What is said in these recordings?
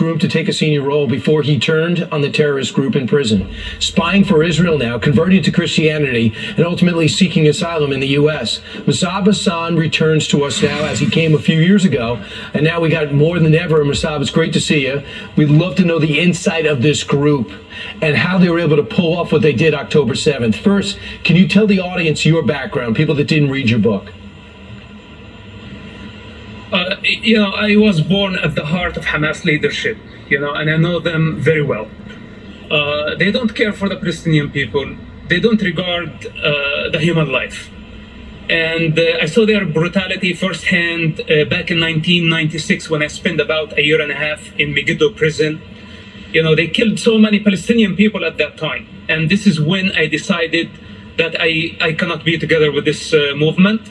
groom to take a senior role before he turned on the terrorist group in prison, spying for Israel now, converting to Christianity, and ultimately seeking asylum in the U.S. Musab Hassan returns to us now as he came a few years ago, and now we got more than ever. Musab, it's great to see you. We'd love to know the insight of this group and how they were able to pull off what they did October 7th. First, can you tell the audience your background, people that didn't read your book? I was born at the heart of Hamas leadership, and I know them very well. They don't care for the Palestinian people. They don't regard the human life. And I saw their brutality firsthand back in 1996 when I spent about a year and a half in Megiddo prison. They killed so many Palestinian people at that time. And this is when I decided that I cannot be together with this movement.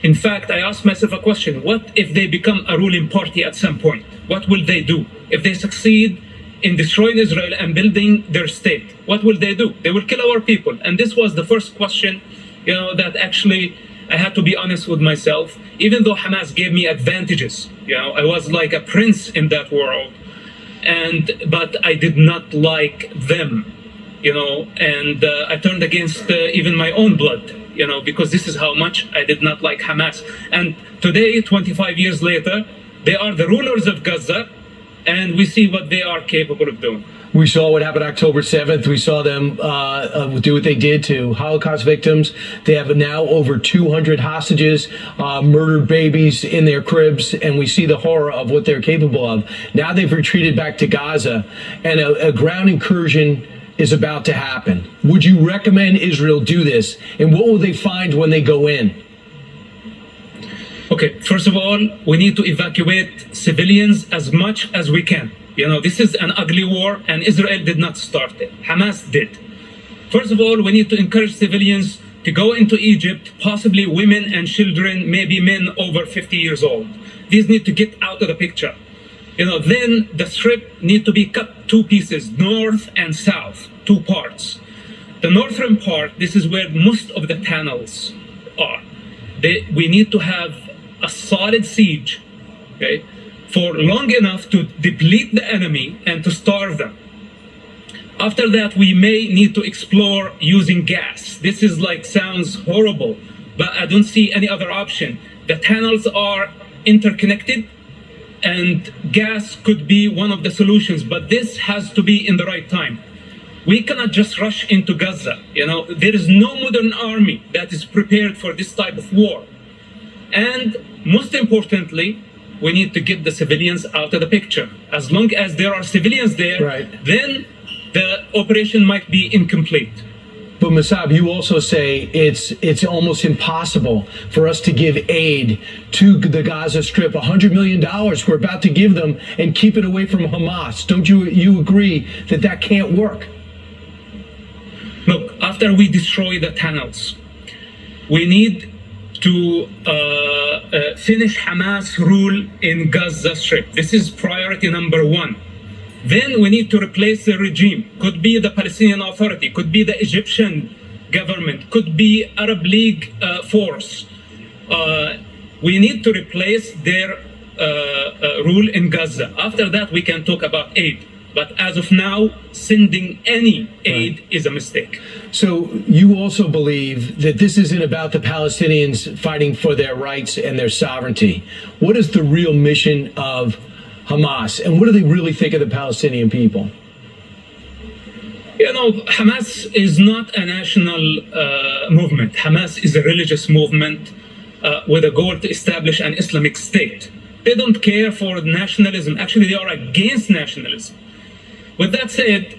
In fact, I asked myself a question: what if they become a ruling party at some point? What will they do? If they succeed in destroying Israel and building their state, what will they do? They will kill our people. And this was the first question, that actually I had to be honest with myself. Even though Hamas gave me advantages, I was like a prince in that world, but I did not like them, and I turned against even my own blood. Because this is how much I did not like Hamas. And today, 25 years later, they are the rulers of Gaza, and we see what they are capable of doing. We saw what happened October 7th. We saw them do what they did to Holocaust victims. They have now over 200 hostages, murdered babies in their cribs, and we see the horror of what they're capable of. Now they've retreated back to Gaza, and a ground incursion is about to happen. Would you recommend Israel do this? And what will they find when they go in? Okay, first of all, we need to evacuate civilians as much as we can. This is an ugly war, and Israel did not start it. Hamas did. First of all, we need to encourage civilians to go into Egypt, possibly women and children, maybe men over 50 years old. These need to get out of the picture. Then the strip need to be cut two pieces, north and south, two parts. The northern part, this is where most of the tunnels are. We need to have a solid siege, okay, for long enough to deplete the enemy and to starve them. After that, we may need to explore using gas. This is sounds horrible, but I don't see any other option. The tunnels are interconnected, and gas could be one of the solutions, but this has to be in the right time. We cannot just rush into Gaza. There is no modern army that is prepared for this type of war. And most importantly, we need to get the civilians out of the picture. As long as there are civilians there, right, then the operation might be incomplete. But Musab, you also say it's almost impossible for us to give aid to the Gaza Strip. $100 million we're about to give them and keep it away from Hamas. Don't you agree that can't work? Look, after we destroy the tunnels, we need to finish Hamas rule in Gaza Strip. This is priority number one. Then we need to replace the regime. Could be the Palestinian Authority, could be the Egyptian government, could be Arab League force. We need to replace their rule in Gaza. After that, we can talk about aid. But as of now, sending any aid is a mistake. So you also believe that this isn't about the Palestinians fighting for their rights and their sovereignty. What is the real mission of Hamas, and what do they really think of the Palestinian people? Hamas is not a national movement. Hamas is a religious movement with a goal to establish an Islamic state. They don't care for nationalism. Actually, they are against nationalism. With that said,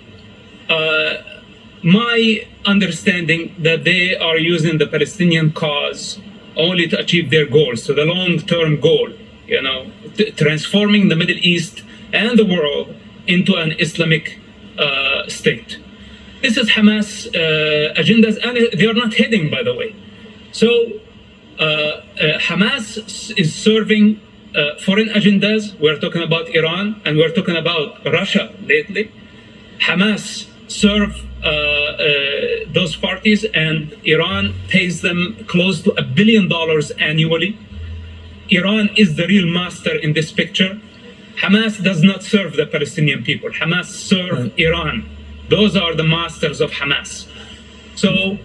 my understanding that they are using the Palestinian cause only to achieve their goals, so the long-term goal, transforming the Middle East and the world into an Islamic state. This is Hamas agendas, and they are not hidden, by the way. So Hamas is serving foreign agendas. We're talking about Iran, and we're talking about Russia lately. Hamas serve those parties, and Iran pays them close to $1 billion annually. Iran is the real master in this picture. Hamas does not serve the Palestinian people. Hamas serve Iran. Those are the masters of Hamas. So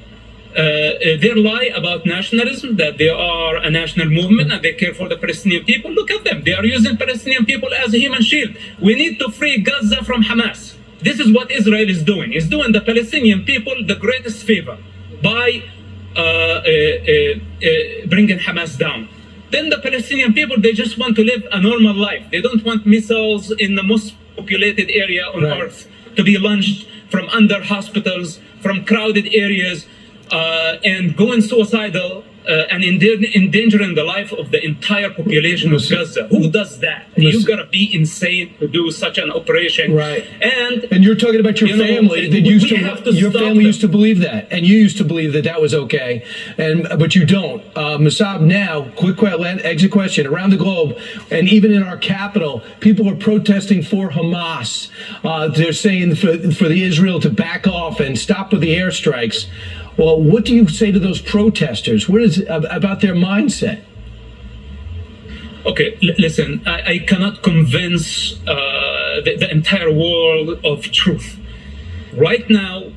their lie about nationalism, that they are a national movement and they care for the Palestinian people, look at them. They are using Palestinian people as a human shield. We need to free Gaza from Hamas. This is what Israel is doing. It's doing the Palestinian people the greatest favor by bringing Hamas down. Then the Palestinian people, they just want to live a normal life. They don't want missiles in the most populated area on earth to be launched from under hospitals, from crowded areas, and going suicidal and endangering the life of the entire population of Gaza. Who does that? You gotta be insane to do such an operation. Right. And you're talking about your family that your family used to believe that, and you used to believe that that was okay, but you don't. Mossab, now, quick exit question. Around the globe, and even in our capital, people are protesting for Hamas. They're saying for the Israel to back off and stop with the airstrikes. Well, what do you say to those protesters? What is about their mindset? Okay, listen, I cannot convince the entire world of truth. Right now,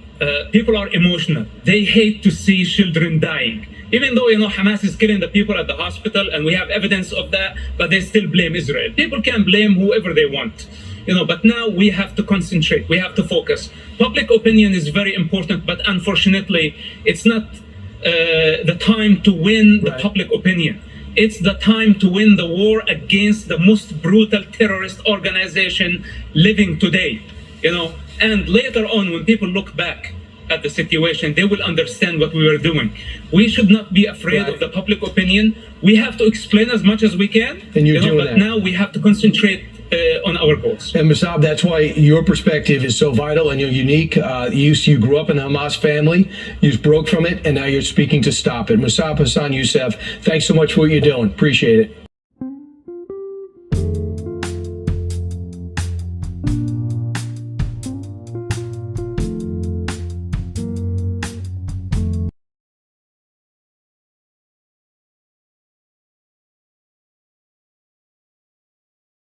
people are emotional. They hate to see children dying. Even though, Hamas is killing the people at the hospital and we have evidence of that, but they still blame Israel. People can blame whoever they want. But now we have to concentrate. We have to focus. Public opinion is very important, but unfortunately, it's not the time to win the public opinion. It's the time to win the war against the most brutal terrorist organization living today. And later on, when people look back at the situation, they will understand what we were doing. We should not be afraid of the public opinion. We have to explain as much as we can. And you're doing but that. Now we have to concentrate on our goals. And Mossab, that's why your perspective is so vital and you're unique. You grew up in the Hamas family, you broke from it, and now you're speaking to stop it. Mossab Hassan Youssef, thanks so much for what you're doing. Appreciate it.